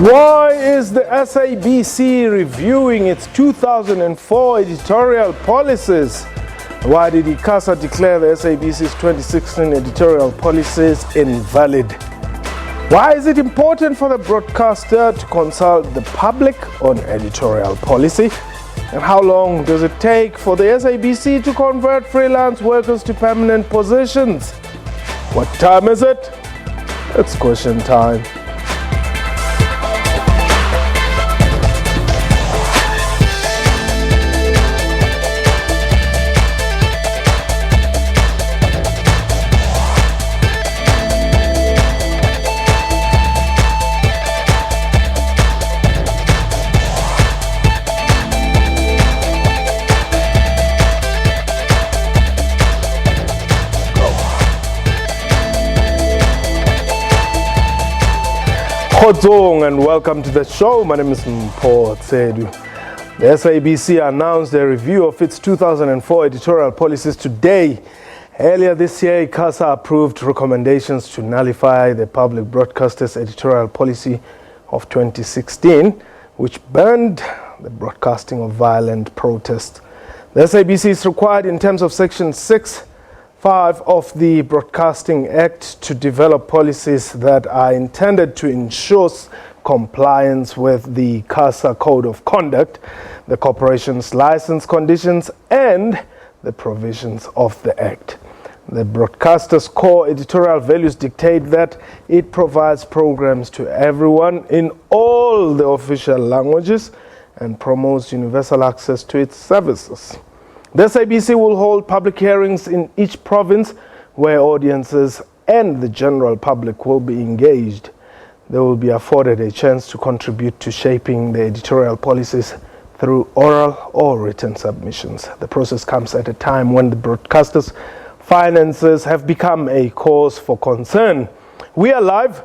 Why is the SABC reviewing its 2004 editorial policies? Why did ICASA declare the SABC's 2016 editorial policies invalid? Why is it important for the broadcaster to consult the public on editorial policy? And how long does it take for the SABC to convert freelance workers to permanent positions? What time is it? It's question time. Khotsong and welcome to the show. My name is Mpho Tsedu. The SABC announced a review of its 2004 editorial policies today. Earlier this year, ICASA approved recommendations to nullify the public broadcaster's editorial policy of 2016, which banned the broadcasting of violent protests. The SABC is required in terms of Section 6(5) of the Broadcasting Act to develop policies that are intended to ensure compliance with the ICASA Code of Conduct, the corporation's license conditions, and the provisions of the Act. The broadcaster's core editorial values dictate that it provides programs to everyone in all the official languages and promotes universal access to its services. The SABC will hold public hearings in each province where audiences and the general public will be engaged. They will be afforded a chance to contribute to shaping the editorial policies through oral or written submissions. The process comes at a time when the broadcasters' finances have become a cause for concern. We are live,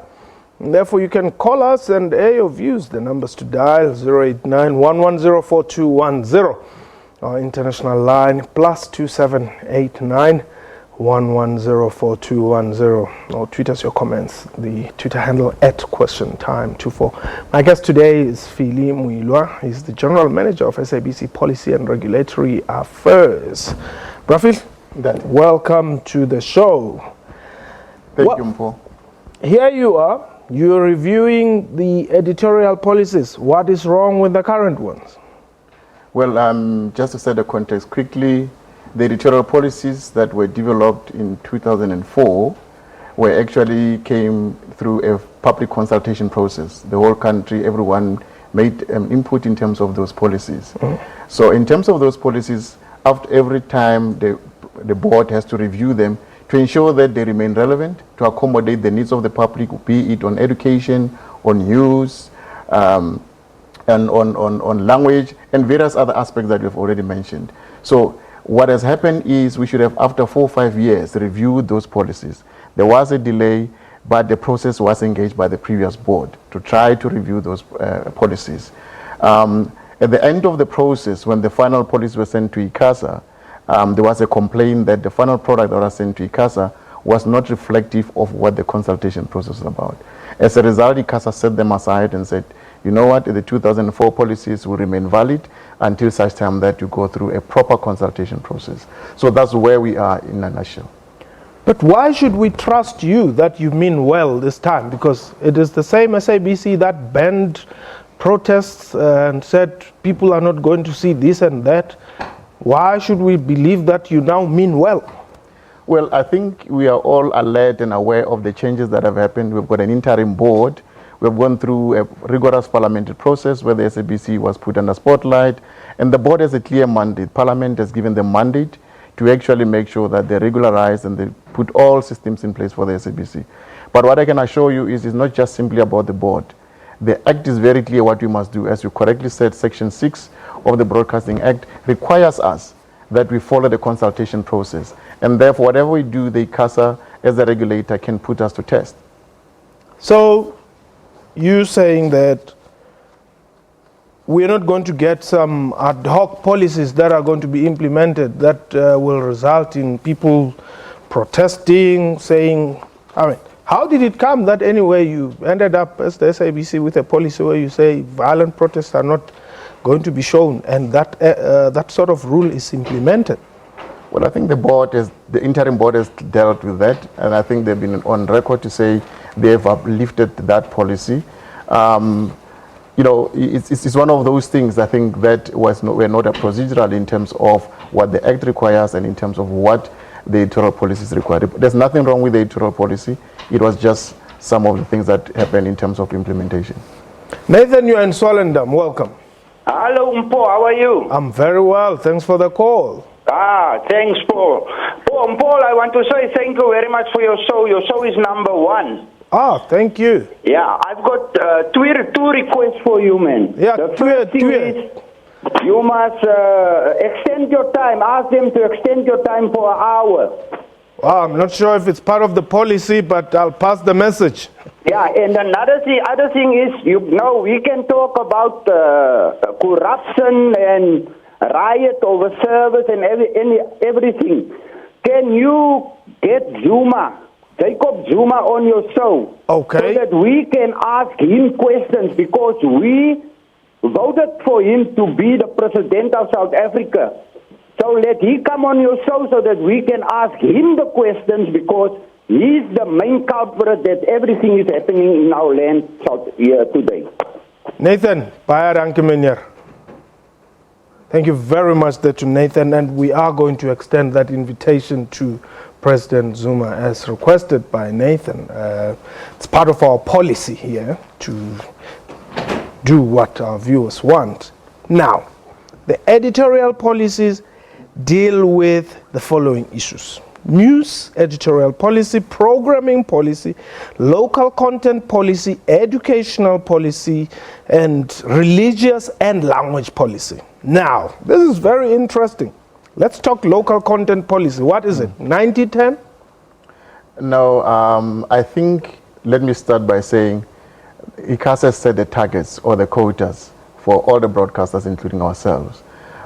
and therefore you can call us and air your views. The numbers to dial 089-110-4210. Our international line +2789 1104210, or tweet us your comments. The Twitter handle @QuestionTime24. My guest today is Phili Muilwa. He's the General Manager of SABC Policy and Regulatory Affairs. Brafil, welcome to the show. Thank you, Mpho. Here you are. You're reviewing the editorial policies. What is wrong with the current ones? Well, just to set the context quickly, the editorial policies that were developed in 2004 actually came through a public consultation process. The whole country, everyone made input in terms of those policies. So in terms of those policies, after every time the board has to review them to ensure that they remain relevant, to accommodate the needs of the public, be it on education, on news, and on language and various other aspects that we've already mentioned. So what has happened is we should have, after 4 or 5 years, reviewed those policies. There was a delay, but the process was engaged by the previous board to try to review those policies. At the end of the process, when the final policies were sent to ICASA, there was a complaint that the final product that was sent to ICASA was not reflective of what the consultation process was about. As a result, ICASA set them aside and said, you know what, the 2004 policies will remain valid until such time that you go through a proper consultation process. So that's where we are in a nutshell. But why should we trust you that you mean well this time? Because it is the same SABC that banned protests and said people are not going to see this and that. Why should we believe that you now mean well? Well, I think we are all alert and aware of the changes that have happened. We've got an interim board. We've gone through a rigorous parliamentary process where the SABC was put under spotlight, and the board has a clear mandate. Parliament has given them mandate to actually make sure that they regularize and they put all systems in place for the SABC. But what I can assure you is it's not just simply about the board. The Act is very clear what we must do. As you correctly said, Section 6 of the Broadcasting Act requires us that we follow the consultation process. And therefore, whatever we do, the ICASA, as the regulator, can put us to test. So, you saying that we're not going to get some ad hoc policies that are going to be implemented that will result in people protesting, saying, I mean, How did it come that anyway you ended up as the SABC with a policy where you say violent protests are not going to be shown, and that that sort of rule is implemented? Well, I think the interim board has dealt with that, and I think they've been on record to say they've uplifted that policy. You know, it's one of those things, I think, that were not a procedural in terms of what the Act requires and in terms of what the editorial policy is required. There's nothing wrong with the editorial policy. It was just some of the things that happened in terms of implementation. Nathan, you're in Swellendam. Welcome. Hello, Mpo. How are you? I'm very well. Thanks for the call. Thanks, Paul. Paul, I want to say thank you very much for your show. Your show is #1. Thank you. Yeah, I've got two requests for you, man. Yeah, the first thing is you must extend your time. Ask them to extend your time for an hour. I'm not sure if it's part of the policy, but I'll pass the message. Yeah, and other thing is, you know, we can talk about corruption and riot over service and everything. Can you get Jacob Zuma on your show? Okay. So that we can ask him questions, because we voted for him to be the president of South Africa. So let he come on your show so that we can ask him the questions, because he's the main culprit that everything is happening in our land here today. Nathan, baie dankie meneer. Thank you very much there to Nathan, and we are going to extend that invitation to President Zuma as requested by Nathan. It's part of our policy here to do what our viewers want. Now, the editorial policies deal with the following issues: news editorial policy, programming policy, local content policy, educational policy, and religious and language policy. Now, this is very interesting. Let's talk local content policy. What is it, 90-10? No, I think, let me start by saying, ICASA set the targets or the quotas for all the broadcasters, including ourselves.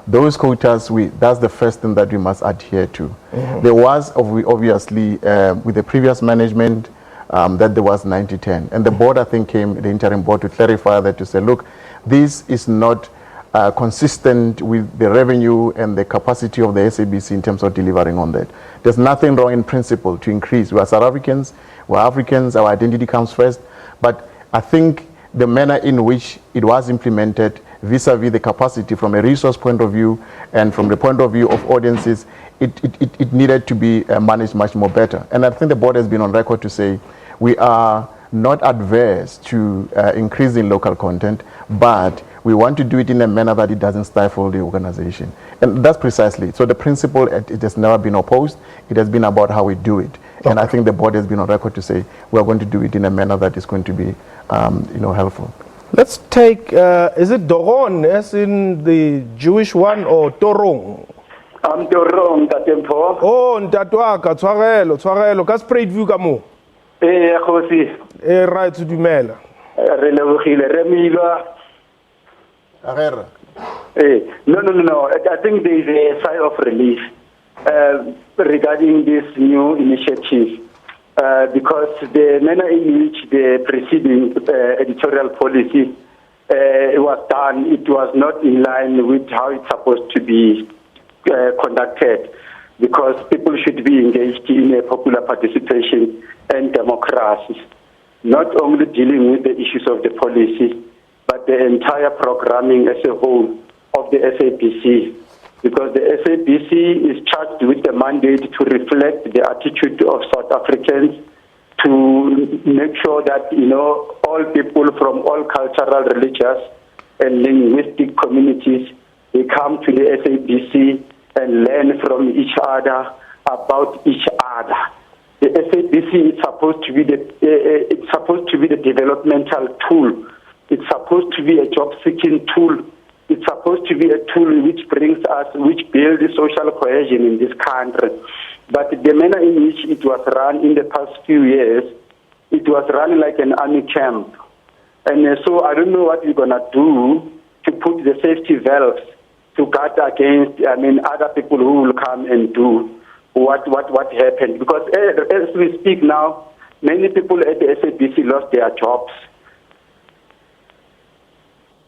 Those quotas, that's the first thing that we must adhere to. There was, obviously, with the previous management, that there was 90-10. And the board, I think, the interim board, to clarify that, to say, look, this is not consistent with the revenue and the capacity of the SABC in terms of delivering on that. There's nothing wrong in principle to increase. We are South Africans, we're Africans, our identity comes first. But I think the manner in which it was implemented vis-a-vis the capacity from a resource point of view and from the point of view of audiences, it needed to be managed much more better. And I think the board has been on record to say we are not adverse to increasing local content, but we want to do it in a manner that it doesn't stifle the organization. And that's precisely. So the principle, it has never been opposed. It has been about how we do it. Okay. And I think the board has been on record to say we are going to do it in a manner that is going to be helpful. Let's take, is it Doron, as in the Jewish one, or Torong? I'm Torong, Tatempo. Oh, Ntatwaka, Tshwarelo, ka spread view ka mo? Khosi. Right to dumela. Re lebogile, re milwa. Agera. No. I think there is a sigh of relief regarding this new initiative, because the manner in which the preceding editorial policy was done, it was not in line with how it's supposed to be conducted, because people should be engaged in a popular participation and democracy, not only dealing with the issues of the policy, but the entire programming as a whole of the SABC, because the SABC is charged with the mandate to reflect the attitude of South Africans, to make sure that, all people from all cultural, religious, and linguistic communities, they come to the SABC and learn from each other about each other. The SABC is supposed to be the developmental tool. It's supposed to be a job-seeking tool. It's supposed to be a tool which builds social cohesion in this country. But the manner in which it was run in the past few years, it was run like an army camp. And so I don't know what we're going to do to put the safety valves to guard against, other people who will come and do what happened. Because as we speak now, many people at the SABC lost their jobs.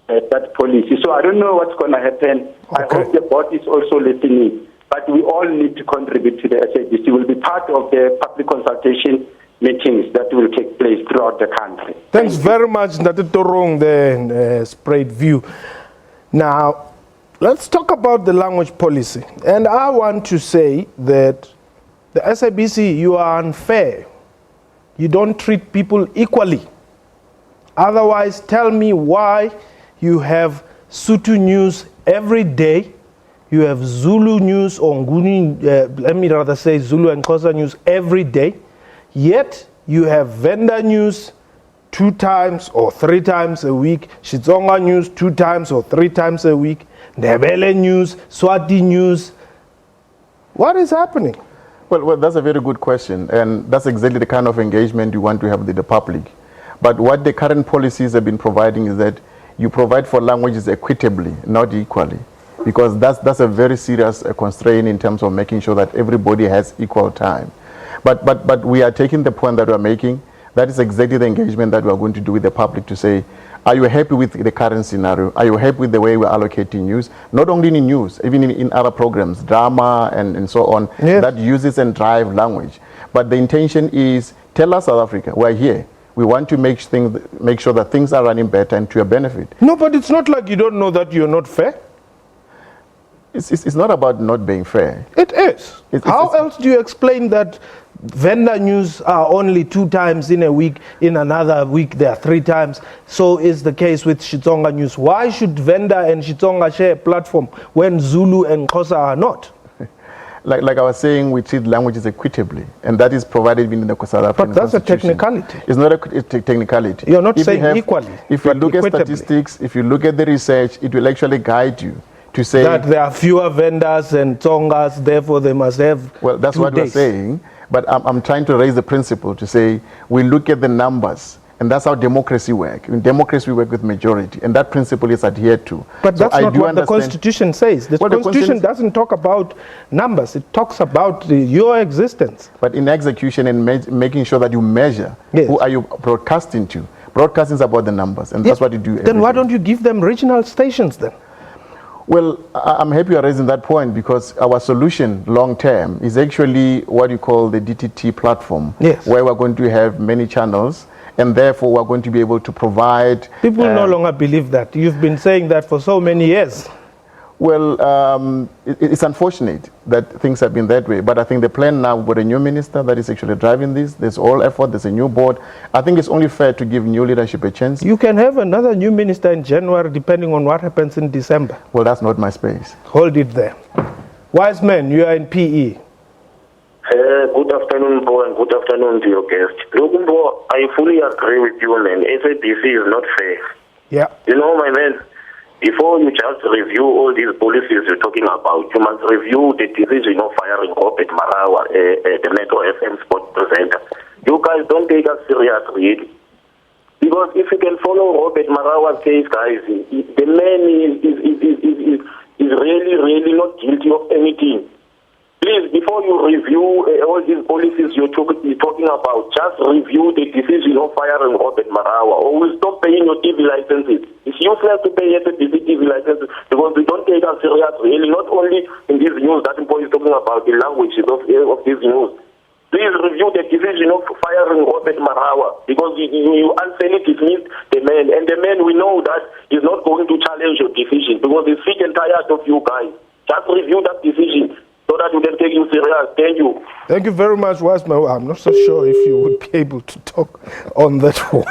That policy. So I don't know what's going to happen. I hope the board is also listening. But we all need to contribute to the SABC. We'll be part of the public consultation meetings that will take place throughout the country. Thanks very much, Ndate Torong, the Sprayed View. Now, let's talk about the language policy. And I want to say that the SABC, you are unfair. You don't treat people equally. Otherwise, tell me why you have Sotho news every day. You have Zulu news or Nguni, let me rather say Zulu and Xhosa news every day. Yet you have Venda news 2 times or 3 times a week, Xitsonga news 2 times or 3 times a week, Ndebele news, Swati news. What is happening? Well, that's a very good question, and that's exactly the kind of engagement you want to have with the public. But what the current policies have been providing is that you provide for languages equitably, not equally, because that's a very serious constraint in terms of making sure that everybody has equal time. But we are taking the point that we are making. That is exactly the engagement that we are going to do with the public to say, are you happy with the current scenario? Are you happy with the way we're allocating news? Not only in news, even in other programs, drama and so on, that uses and drive language. But the intention is, tell us South Africa, we're here. We want to make sure that things are running better and to your benefit. No, but it's not like you don't know that you're not fair. It's not about not being fair. It is. How else do you explain that Venda news are only 2 times in a week, in another week there are 3 times? So is the case with Xitsonga news. Why should Venda and Xitsonga share a platform when Zulu and Xhosa are not? Like I was saying, we treat languages equitably, and that is provided in the South African But that's Constitution. a technicality. It's not a technicality. You're not saying equally. If you look at statistics, if you look at the research, it will actually guide you to say that there are fewer vendors and Tongas, therefore they must have. Well, that's what we're saying. But I'm trying to raise the principle to say we look at the numbers. And that's how democracy works. In democracy, we work with majority, and that principle is adhered to. But that's not what the Constitution says. The Constitution doesn't talk about numbers. It talks about your existence. But in execution and making sure that you measure, who are you broadcasting to? Broadcasting is about the numbers, and that's what you do. Then why don't you give them regional stations then? Well, I'm happy you're raising that point, because our solution long term is actually what you call the DTT platform, where we're going to have many channels. And therefore, we're going to be able to provide... People no longer believe that. You've been saying that for so many years. Well, it's unfortunate that things have been that way. But I think the plan now, with a new minister that is actually driving this, there's all effort, there's a new board. I think it's only fair to give new leadership a chance. You can have another new minister in January, depending on what happens in December. Well, that's not my space. Hold it there. Wise man, you are in PE. Good afternoon, Bo, and good afternoon to your guest. Look, Bo, I fully agree with you, man. SABC is not fair. Yeah. You know, my man, before you just review all these policies you're talking about, you must review the decision of firing Robert Marawa, the Metro FM sport presenter. You guys don't take us serious, really. Because if you can follow Robert Marawa's case, guys, the man is really not guilty of anything. Please, before you review all these policies you're talking about, just review the decision of firing Robert Marawa, or we'll stop paying your TV licenses. It's useless to pay SABC TV licenses because we don't take us serious, really, not only in these news that Mpo is talking about, the languages of these news. Please review the decision of firing Robert Marawa, because you unfairly dismissed the man, and the man, we know that he's not going to challenge your decision because he's sick and tired of you guys. Just review that decision, so that we can take you serious. Thank you. Thank you very much, Wiseman. I'm not so sure if you would be able to talk on that one.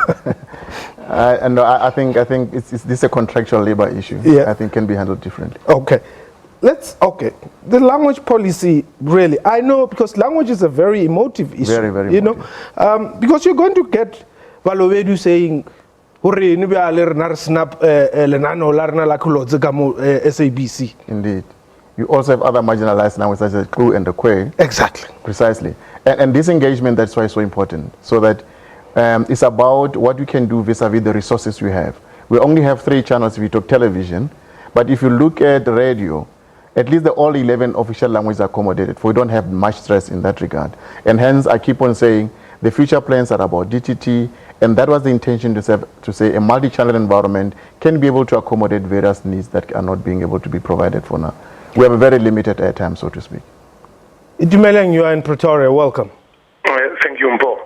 And I think this is a contractual labor issue. Yeah. I think can be handled differently. Okay. The language policy, really, I know, because language is a very emotive issue. Very, very emotive. know, because you're going to get Balobedu saying, SABC. Indeed. You also have other marginalized languages such as Kru and the Kwe. Exactly. Precisely. And this engagement, that's why it's so important. So that it's about what we can do vis-a-vis the resources we have. We only have 3 channels if you talk television. But if you look at radio, at least all 11 official languages are accommodated. For we don't have much stress in that regard. And hence, I keep on saying The future plans are about DTT, and that was the intention to say a multi-channel environment can be able to accommodate various needs that are not being able to be provided for now. We have a very limited airtime, so to speak. Editorial, you are in Pretoria. Welcome. Thank you, Mbo.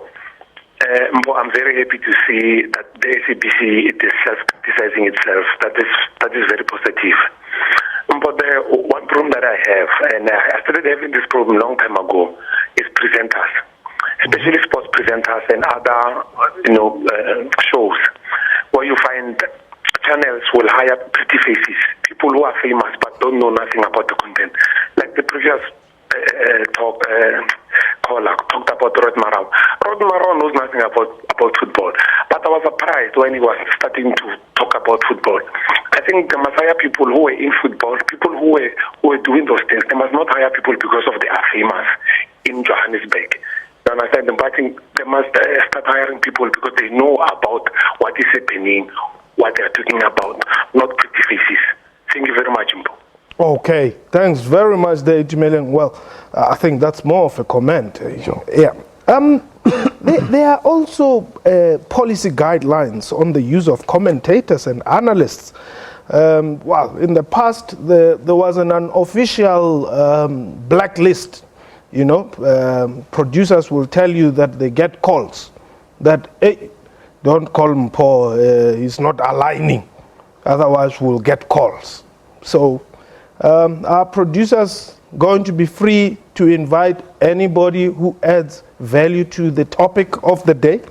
Mbo, I'm very happy to see that the SABC is self-criticizing itself. That is very positive. But the one problem that I have, and I started having this problem a long time ago, is presenters, especially sports presenters and other, shows, where you find channels will hire pretty faces, people who are famous but don't know nothing about the content. Like the previous caller talked about Rod Marau. Rod Marau knows nothing about football, but I was surprised when he was starting to talk about football. I think they must hire people who were in football, people who were doing those things. They must not hire people because of they are famous in Johannesburg. You understand? But I think they must start hiring people because they know about what is happening, what they are talking about, not pretty faces. Thank you very much, Mbo. Okay, thanks very much, Editorial. Well, I think that's more of a comment. Sure. Yeah. There are also policy guidelines on the use of commentators and analysts. Well, in the past, there was an unofficial blacklist. Producers will tell you that they get calls that, hey, don't call Mpo, he's not aligning, otherwise we'll get calls. So are producers going to be free to invite anybody who adds value to the topic of the day?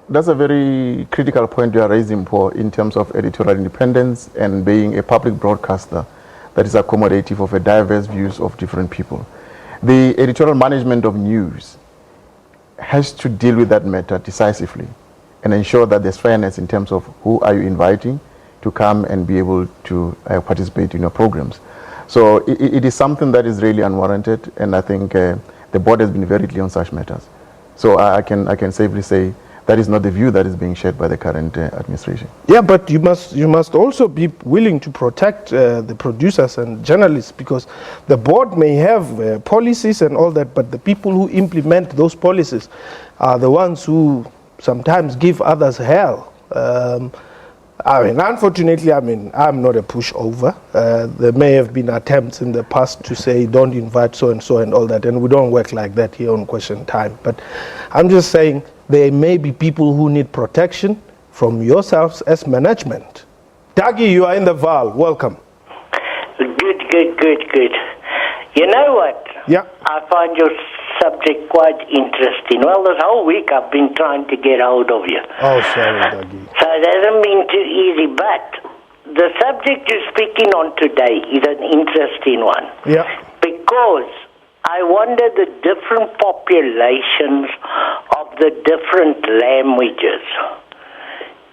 That's a very critical point you are raising, Paul, in terms of editorial independence and being a public broadcaster that is accommodative of a diverse views of different people. The editorial management of news has to deal with that matter decisively and ensure that there's fairness in terms of who are you inviting to come and be able to participate in your programs. So it is something that is really unwarranted, and I think the board has been very clear on such matters. So I can safely say that is not the view that is being shared by the current administration. Yeah, but you must also be willing to protect the producers and journalists, because the board may have policies and all that, but the people who implement those policies are the ones who sometimes give others hell. Unfortunately, I'm not a pushover. There may have been attempts in the past to say, don't invite so-and-so and all that, and we don't work like that here on Question Time. But I'm just saying there may be people who need protection from yourselves as management. Dagi, you are in the Val. Welcome. Good. You know what? Yeah. I find your subject quite interesting. Well, this whole week I've been trying to get hold of you. Oh, sorry, Dagi. So it hasn't been too easy, but the subject you're speaking on today is an interesting one. Yeah. Because I wonder the different populations of the different languages,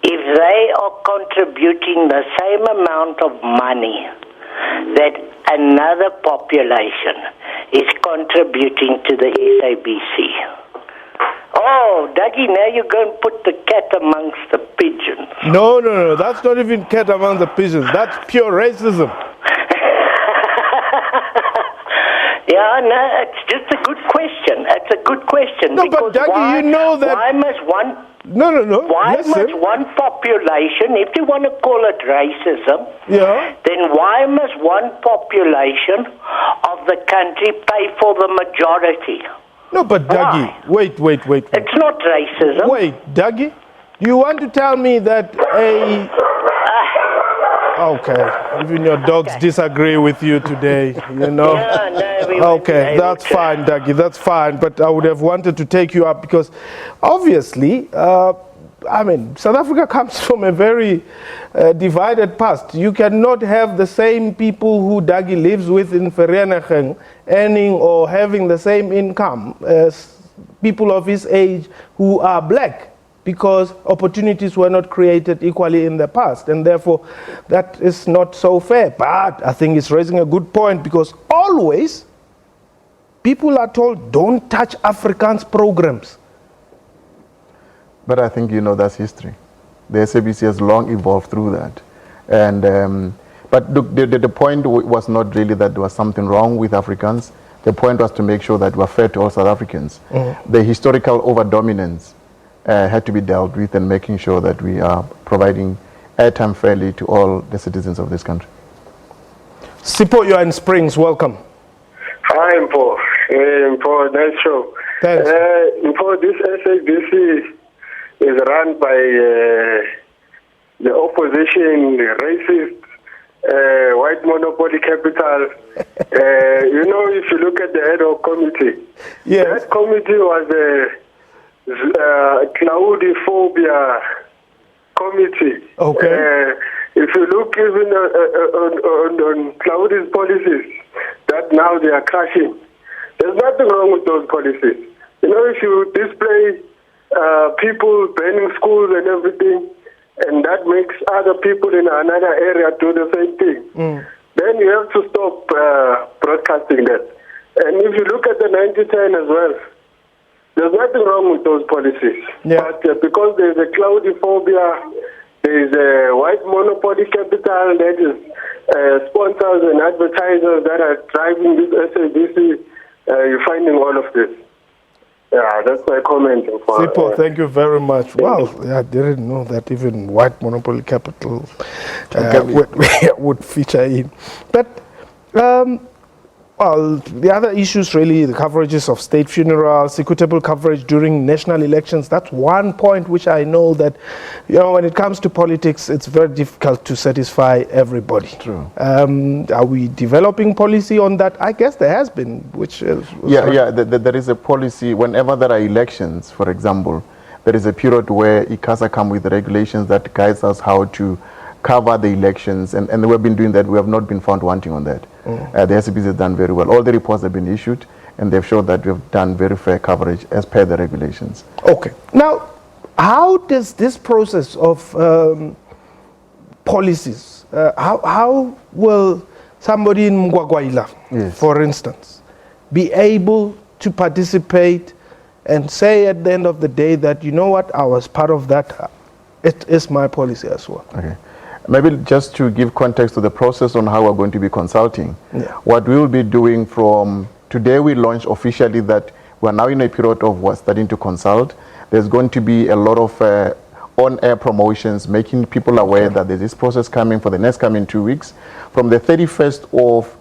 if they are contributing the same amount of money that another population is contributing to the SABC. Oh, Dougie, now you're going to put the cat amongst the pigeons. No, that's not even cat among the pigeons. That's pure racism. Yeah, no, it's just a good question. It's a good question. No, but Dougie, you know that... Why must one... No. Why Listen. must one population, if you want to call it racism, Yeah. then why must one population of the country pay for the majority? No, but Dougie, wait. It's not racism. Wait, Dougie, do you want to tell me that Okay, even your dogs disagree with you today, Yeah, no, we won't be Okay, able that's to. fine, Dougie, that's fine. But I would have wanted to take you up because obviously, South Africa comes from a very divided past. You cannot have the same people who Dougie lives with in Vereeniging earning or having the same income as people of his age who are black, because opportunities were not created equally in the past, and therefore that is not so fair. But I think it's raising a good point, because always people are told, don't touch Afrikaans programs. But I think that's history. The SABC has long evolved through that. And but look, the point was not really that there was something wrong with Afrikaans. The point was to make sure that we're fair to all South Africans. The historical over-dominance had to be dealt with, and making sure that we are providing airtime fairly to all the citizens of this country. Sipho, you are in Springs. Welcome. Hi, Mpo. Mpo, nice show. Thanks. Mpo, this SABC is run by the opposition, racist, white monopoly capital. If you look at the ad hoc committee, Yes. that committee was a cloudophobia committee. Okay. If you look even on Cloudy's policies, that now they are crashing. There's nothing wrong with those policies. If you display people burning schools and everything, and that makes other people in another area do the same thing, then you have to stop broadcasting that. And if you look at the 9010 as well, there's nothing wrong with those policies. Yeah. But because there's a cloudophobia, there's a white monopoly capital that is sponsors and advertisers that are driving this SABC, you're finding all of this. Yeah, that's my comment. Sipho, thank you very much. Well, I didn't know that even white monopoly capital would feature in. But, well, the other issues really, the coverages of state funerals, equitable coverage during national elections, that's one point which I know that, when it comes to politics, it's very difficult to satisfy everybody. True. Are we developing policy on that? I guess there has been, which is... There is a policy. Whenever there are elections, for example, there is a period where ICASA come with regulations that guides us how to cover the elections, and we've been doing that. We have not been found wanting on that. The SABC has done very well. All the reports have been issued, and they've showed that we've done very fair coverage as per the regulations. Okay. Now, how does this process of policies, how will somebody in Mgwagwaila, for instance, be able to participate and say at the end of the day that, I was part of that, it is my policy as well? Okay. Maybe just to give context to the process on how we're going to be consulting. What we will be doing from today, we launch officially that we're now in a period of we're starting to consult. There's going to be a lot of on-air promotions, making people aware that there's this process coming for the next coming 2 weeks. From the 31st of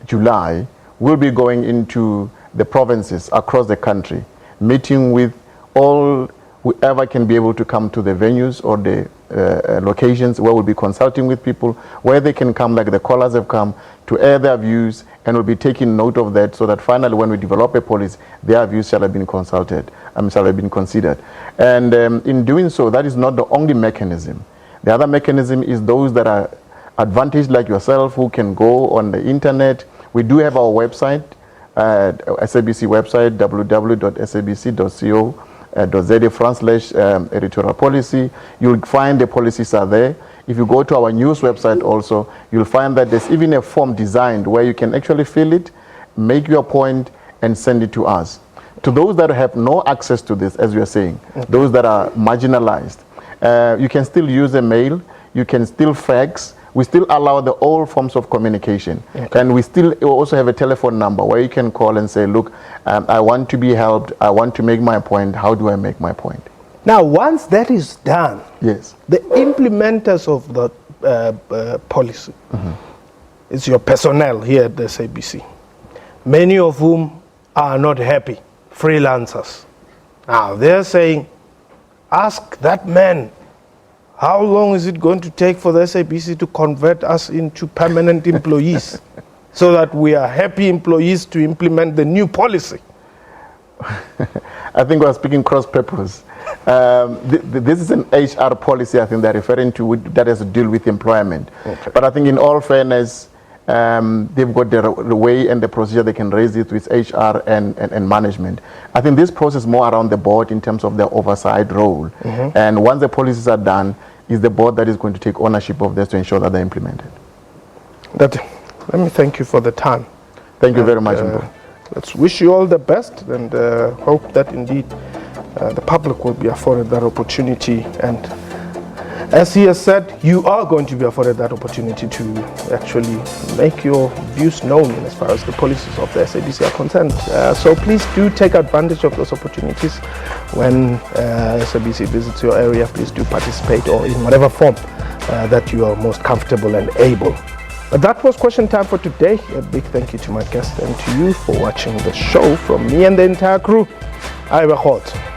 July, we'll be going into the provinces across the country, meeting with all whoever can be able to come to the venues or the locations where we'll be consulting with people, where they can come, like the callers have come, to air their views, and we'll be taking note of that so that finally when we develop a policy, their views shall have been consulted, shall have been considered. And in doing so, that is not the only mechanism. The other mechanism is those that are advantaged like yourself who can go on the internet. We do have our website, SABC website, www.sabc.co.za/editorial policy. You'll find the policies are there. If you go to our news website also, you'll find that there's even a form designed where you can actually fill it, make your point, and send it to us. To those that have no access to this, as we are saying, those that are marginalized, you can still use a mail, you can still fax. We still allow the all forms of communication. And we still also have a telephone number where you can call and say, look, I want to be helped. I want to make my point. How do I make my point? Now, once that is done, yes, the implementers of the policy, it's your personnel here at the SABC, many of whom are not happy, freelancers. Now, they're saying, ask that man, how long is it going to take for the SABC to convert us into permanent employees so that we are happy employees to implement the new policy? I think we're speaking cross-purpose. This is an HR policy, I think they're referring to, that has to deal with employment. But I think in all fairness, they've got the way and the procedure they can raise it with HR and management. I think this process is more around the board in terms of their oversight role. And once the policies are done, it's the board that is going to take ownership of this to ensure that they're implemented. Let me thank you for the time. Thank you very much. Let's wish you all the best and hope that indeed the public will be afforded that opportunity and As he has said, you are going to be afforded that opportunity to actually make your views known as far as the policies of the SABC are concerned. So please do take advantage of those opportunities when SABC visits your area. Please do participate, or in whatever form that you are most comfortable and able. But that was question time for today. A big thank you to my guest and to you for watching the show. From me and the entire crew, I am Hot.